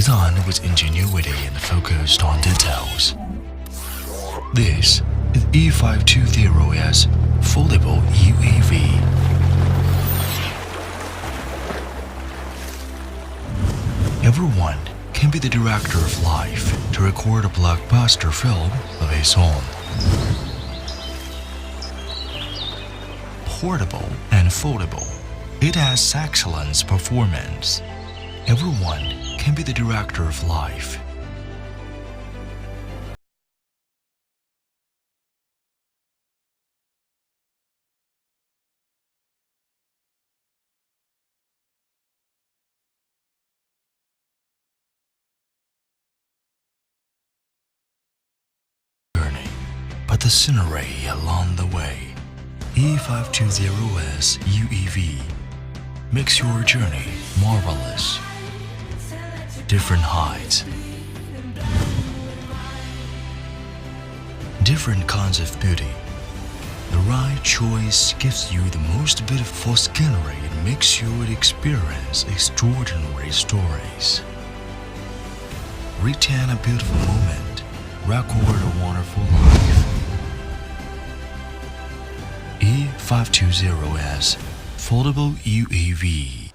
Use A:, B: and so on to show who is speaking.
A: designed with ingenuity and focused on details. This is E520S foldable UAV. Everyone can be the director of life to record a blockbuster film of his own. Portable and foldable, it has excellent performance. Everyone can be the director of life. But the scenery along the way. E520S UAV makes your journey marvelous. Different heights, different kinds of beauty. The right choice gives you the most beautiful scenery and makes you experience extraordinary stories. Retain a beautiful moment, record a wonderful life. E520S Foldable UAV.